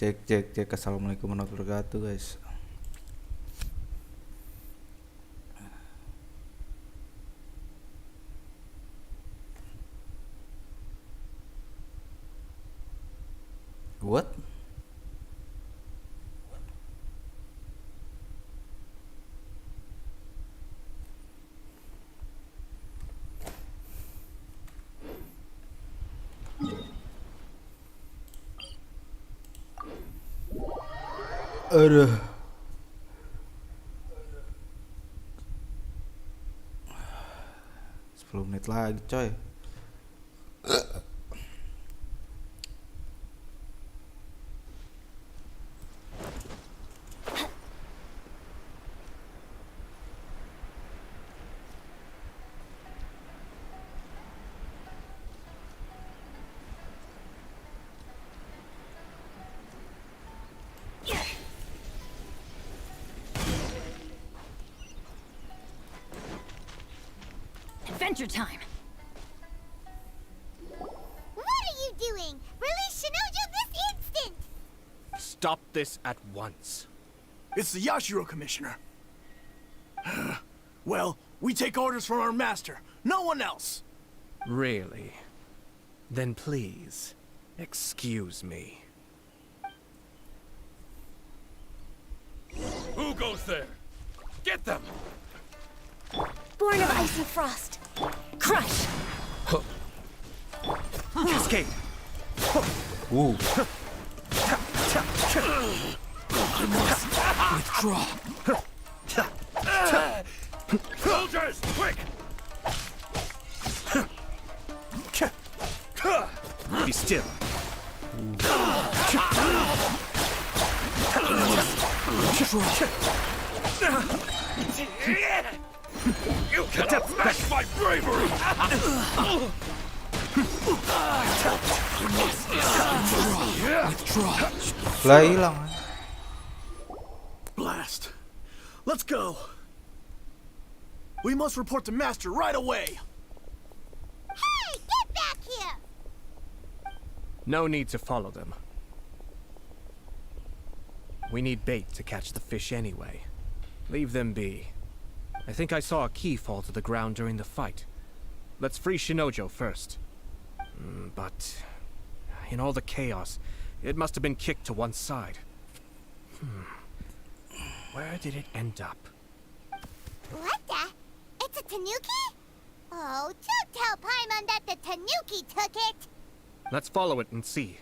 Cek. Assalamualaikum warahmatullahi wabarakatuh, guys. What? Aduh. Sepuluh menit lagi, coy. Adventure time. What are you doing? Release Shinojo this instant! Stop this at once. It's the Yashiro Commissioner. Well, we take orders from our master. No one else. Really? Then please, excuse me. Who goes there? Get them! Born of ice and frost. Crush. Cascade. Woo. Withdraw. Soldiers, quick! Be still. You cannot match my bravery! Lah hilang. Blast. Let's go. We must report to Master right away. Hey, get back here! No need to follow them. We need bait to catch the fish anyway. Leave them be. I think I saw a key fall to the ground during the fight. Let's free Shinojo first. But in all the chaos, it must have been kicked to one side. Where did it end up? What the? It's a tanuki? Oh, don't tell Paimon that the tanuki took it! Let's follow it and see.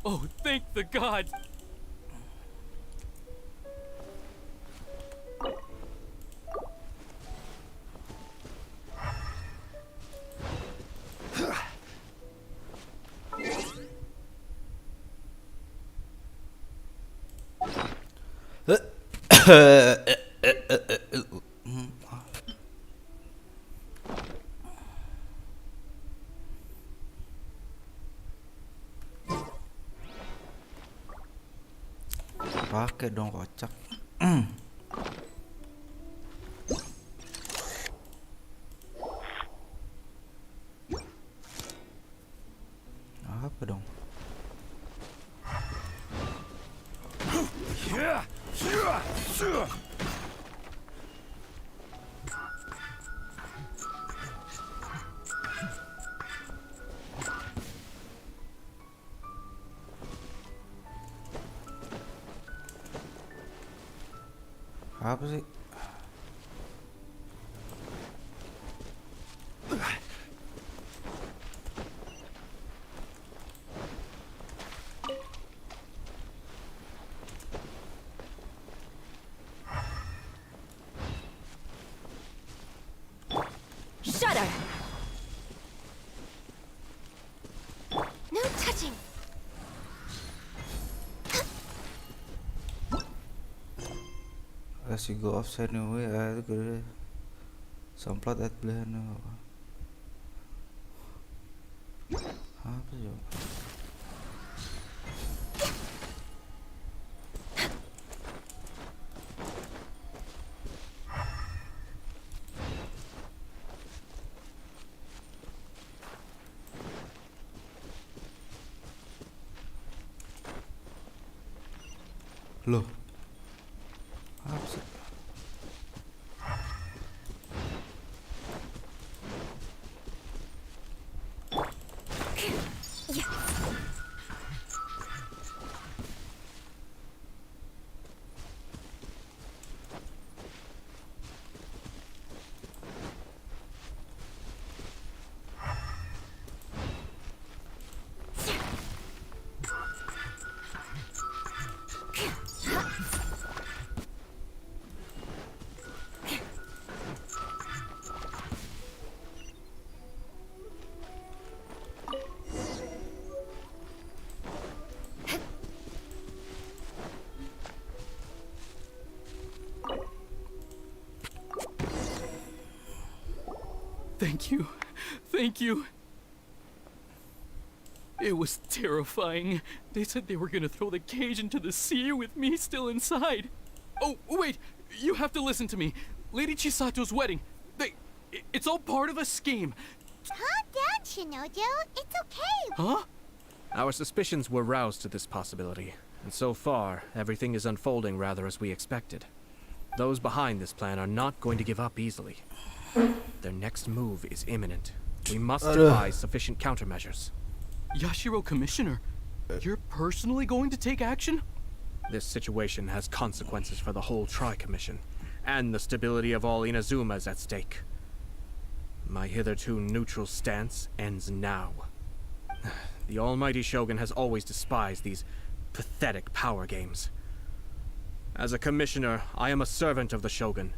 Oh, thank the gods! Pakai dong kocak. Apa dong? Apa sih? Shudder. No touching. As you go offside away, I agree. Some plot at plan. Apa sih? Loh. Apa sih? Thank you. Thank you. It was terrifying. They said they were gonna throw the cage into the sea with me still inside. Oh, wait! You have to listen to me. Lady Chisato's wedding. It's all part of a scheme. Calm down, Shinojo. It's okay. Huh? Our suspicions were roused to this possibility, and so far, everything is unfolding rather as we expected. Those behind this plan are not going to give up easily. Their next move is imminent. We must devise sufficient countermeasures. Yashiro Commissioner, you're personally going to take action? This situation has consequences for the whole Tri-Commission, and the stability of all Inazuma is at stake. My hitherto neutral stance ends now. The almighty Shogun has always despised these pathetic power games. As a commissioner, I am a servant of the Shogun,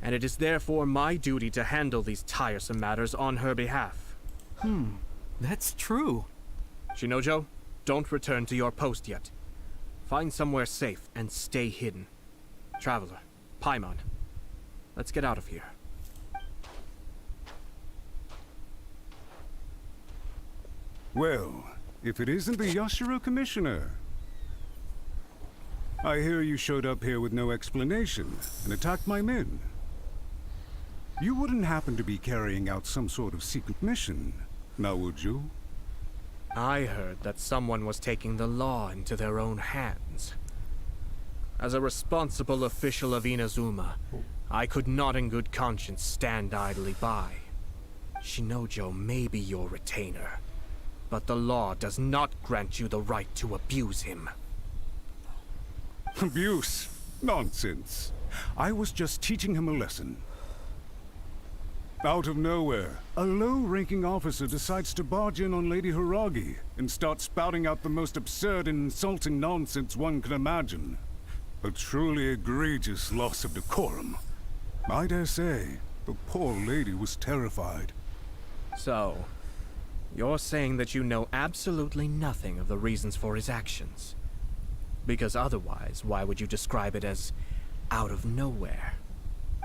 and it is therefore my duty to handle these tiresome matters on her behalf. That's true. Shinojo, don't return to your post yet. Find somewhere safe and stay hidden. Traveler, Paimon, let's get out of here. Well, if it isn't the Yashiro Commissioner. I hear you showed up here with no explanation and attacked my men. You wouldn't happen to be carrying out some sort of secret mission, now would you? I heard that someone was taking the law into their own hands. As a responsible official of Inazuma, I could not in good conscience stand idly by. Shinojo may be your retainer, but the law does not grant you the right to abuse him. Abuse? Nonsense. I was just teaching him a lesson. Out of nowhere, a low-ranking officer decides to barge in on Lady Hiragi and start spouting out the most absurd and insulting nonsense one can imagine. A truly egregious loss of decorum. I dare say, the poor lady was terrified. So, you're saying that you know absolutely nothing of the reasons for his actions? Because otherwise, why would you describe it as out of nowhere?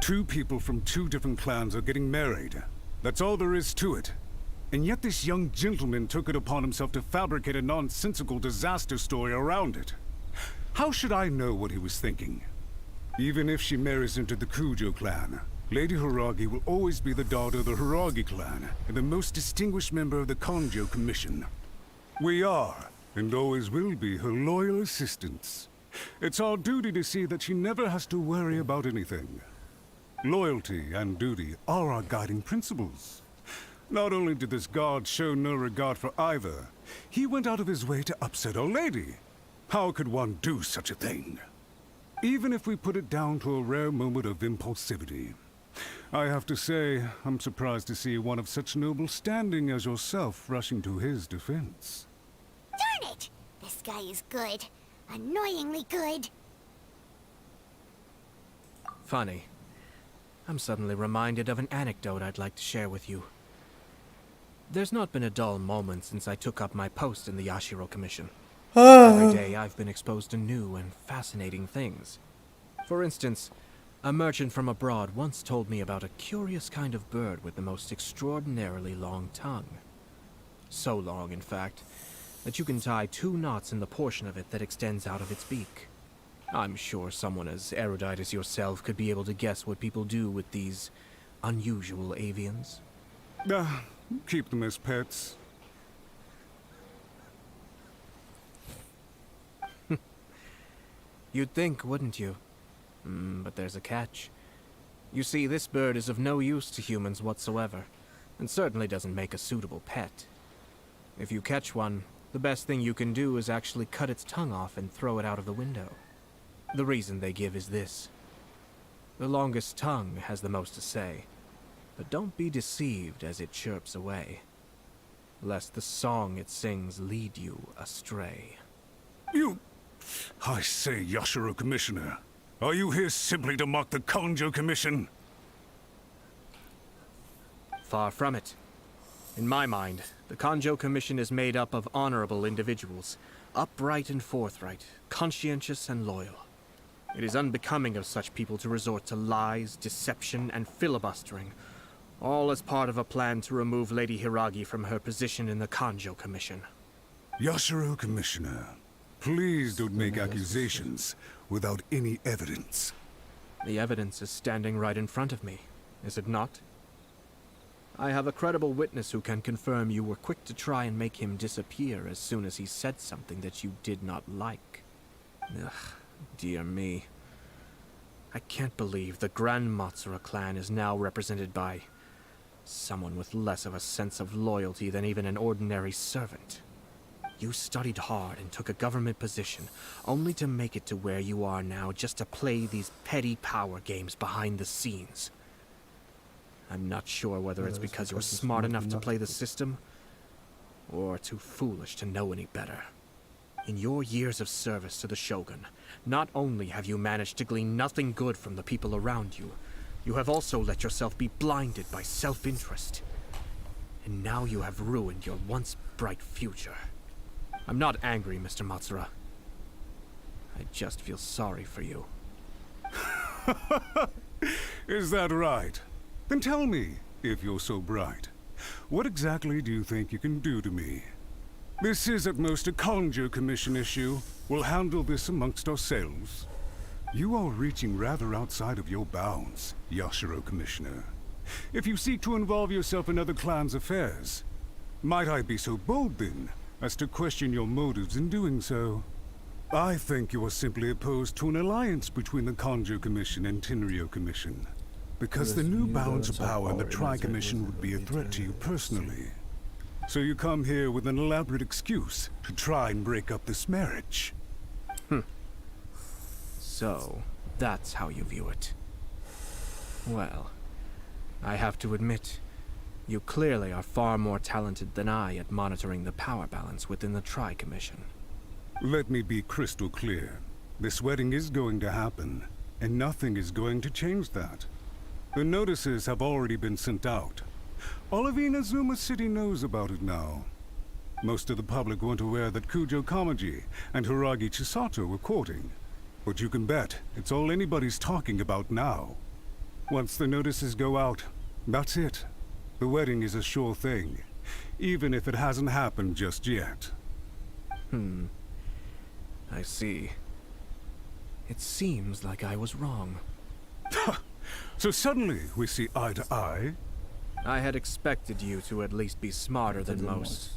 Two people from two different clans are getting married. That's all there is to it. And yet this young gentleman took it upon himself to fabricate a nonsensical disaster story around it. How should I know what he was thinking? Even if she marries into the Kujo clan, Lady Hiragi will always be the daughter of the Hiragi clan and the most distinguished member of the Konjo Commission. We are, and always will be, her loyal assistants. It's our duty to see that she never has to worry about anything. Loyalty and duty are our guiding principles. Not only did this guard show no regard for either, he went out of his way to upset our lady. How could one do such a thing? Even if we put it down to a rare moment of impulsivity. I have to say, I'm surprised to see one of such noble standing as yourself rushing to his defense. Darn it! This guy is good. Annoyingly good. Funny. I'm suddenly reminded of an anecdote I'd like to share with you. There's not been a dull moment since I took up my post in the Yashiro Commission. Every day I've been exposed to new and fascinating things. For instance, a merchant from abroad once told me about a curious kind of bird with the most extraordinarily long tongue. So long, in fact, that you can tie 2 knots in the portion of it that extends out of its beak. I'm sure someone as erudite as yourself could be able to guess what people do with these unusual avians. Keep them as pets. You'd think, wouldn't you? But there's a catch. You see, this bird is of no use to humans whatsoever, and certainly doesn't make a suitable pet. If you catch one, the best thing you can do is actually cut its tongue off and throw it out of the window. The reason they give is this. The longest tongue has the most to say, but don't be deceived as it chirps away, lest the song it sings lead you astray. You... I say, Yashiro Commissioner, are you here simply to mock the Kanjo Commission? Far from it. In my mind, the Kanjo Commission is made up of honorable individuals, upright and forthright, conscientious and loyal. It is unbecoming of such people to resort to lies, deception, and filibustering, all as part of a plan to remove Lady Hiragi from her position in the Kanjo Commission. Yashiro Commissioner, please don't make accusations without any evidence. The evidence is standing right in front of me, is it not? I have a credible witness who can confirm you were quick to try and make him disappear as soon as he said something that you did not like. Ugh, dear me. I can't believe the Grand Matsura clan is now represented by someone with less of a sense of loyalty than even an ordinary servant. You studied hard and took a government position, only to make it to where you are now just to play these petty power games behind the scenes. I'm not sure whether it's because you're smart enough to play the system, or too foolish to know any better. In your years of service to the Shogun, not only have you managed to glean nothing good from the people around you, you have also let yourself be blinded by self-interest. And now you have ruined your once bright future. I'm not angry, Mr. Matsura. I just feel sorry for you. Is that right? Then tell me, if you're so bright, what exactly do you think you can do to me? This is at most a Kanjo Commission issue. We'll handle this amongst ourselves. You are reaching rather outside of your bounds, Yashiro Commissioner. If you seek to involve yourself in other clans' affairs, might I be so bold then, as to question your motives in doing so? I think you are simply opposed to an alliance between the Kanjo Commission and Tenryo Commission, because the new balance of power in the Tri-Commission would be a threat to you personally. So you come here with an elaborate excuse to try and break up this marriage. So, that's how you view it. Well, I have to admit, you clearly are far more talented than I at monitoring the power balance within the Tri-Commission. Let me be crystal clear. This wedding is going to happen, and nothing is going to change that. The notices have already been sent out. All of Inazuma City knows about it now. Most of the public weren't aware that Kujo Kamaji and Hiragi Chisato were courting. But you can bet it's all anybody's talking about now. Once the notices go out, that's it. The wedding is a sure thing, even if it hasn't happened just yet. I see. It seems like I was wrong. So suddenly we see eye to eye? I had expected you to at least be smarter than most.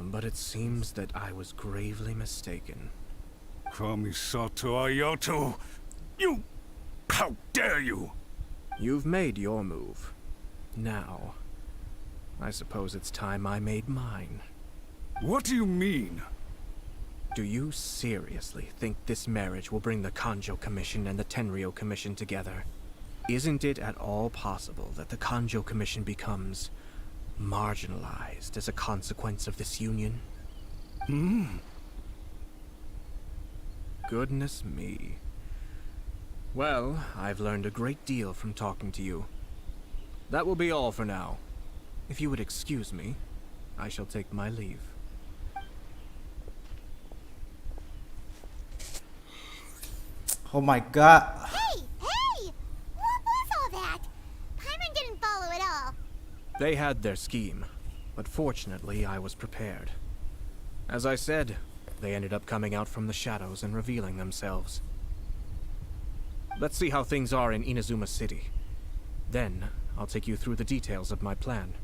But it seems that I was gravely mistaken. Kamisato Ayato! You... How dare you! You've made your move. Now, I suppose it's time I made mine. What do you mean? Do you seriously think this marriage will bring the Kanjo Commission and the Tenryo Commission together? Isn't it at all possible that the Kanjo Commission becomes marginalized as a consequence of this union? Goodness me. Well, I've learned a great deal from talking to you. That will be all for now. If you would excuse me, I shall take my leave. Oh my god. Hey! Hey! What was all that? Paimon didn't follow at all. They had their scheme, but fortunately I was prepared. As I said, they ended up coming out from the shadows and revealing themselves. Let's see how things are in Inazuma City. Then, I'll take you through the details of my plan.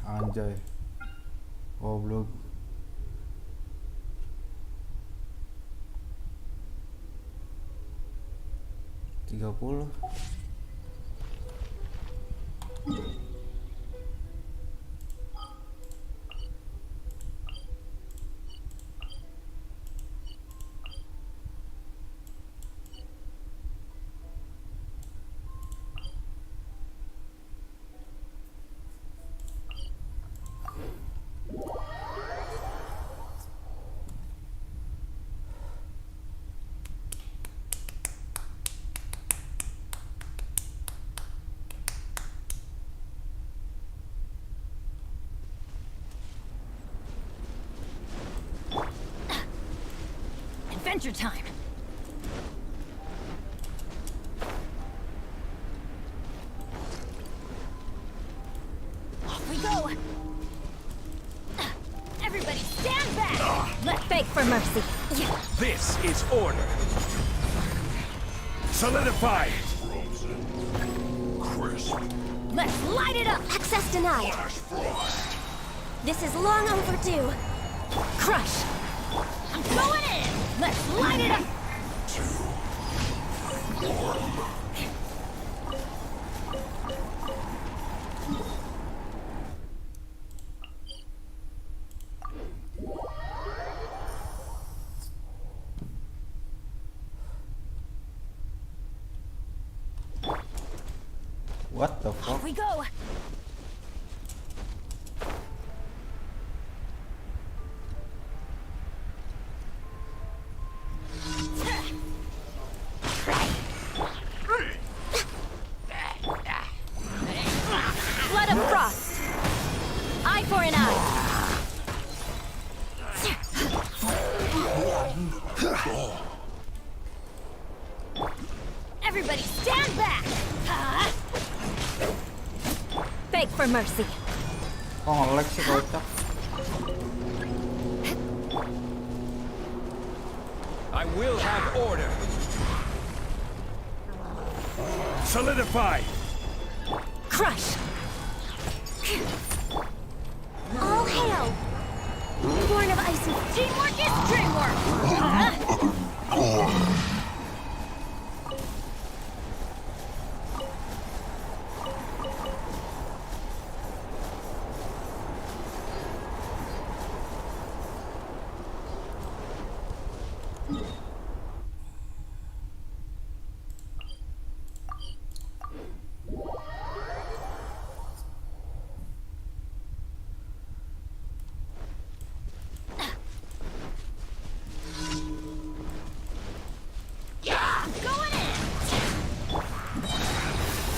Anjay. Goblok. Tiga puluh. Adventure time. Off we go. Everybody stand back. Let's beg for mercy. This is order. Solidify. Let's light it up. Access denied. This is long overdue. Crush. I'm going in. Let's light it up. What the fuck? Off we go. Blood of frost. Eye for an eye. Everybody stand back. Beg for mercy. Kok nge-lag sih kocak? I will have order. Solidify. Crush. All hail. Born of icy. Teamwork is dreamwork.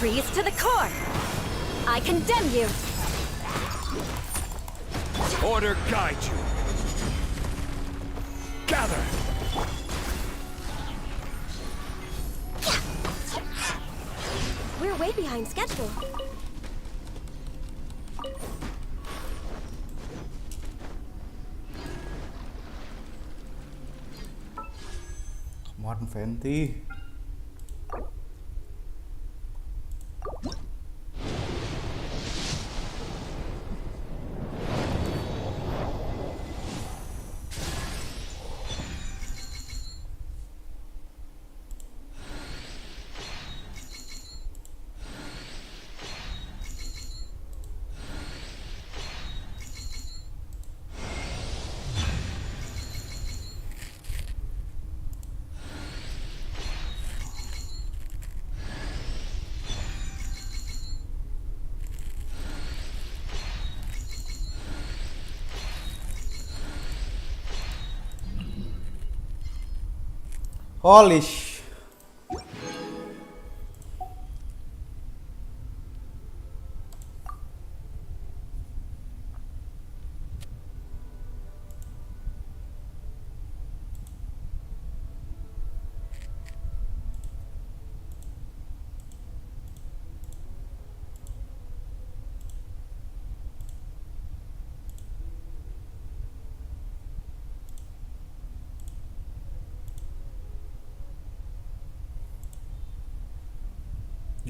Freeze to the core! I condemn you! Order guide you. Gather. We're way behind schedule. Kemarin Venti. Holy sh...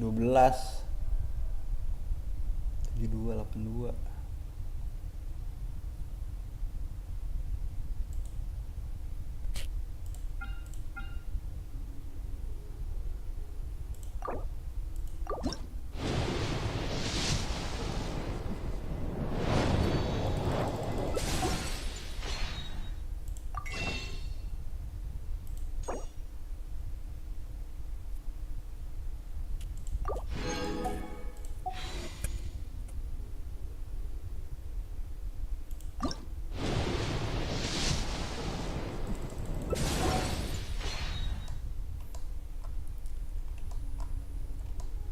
dua belas 7282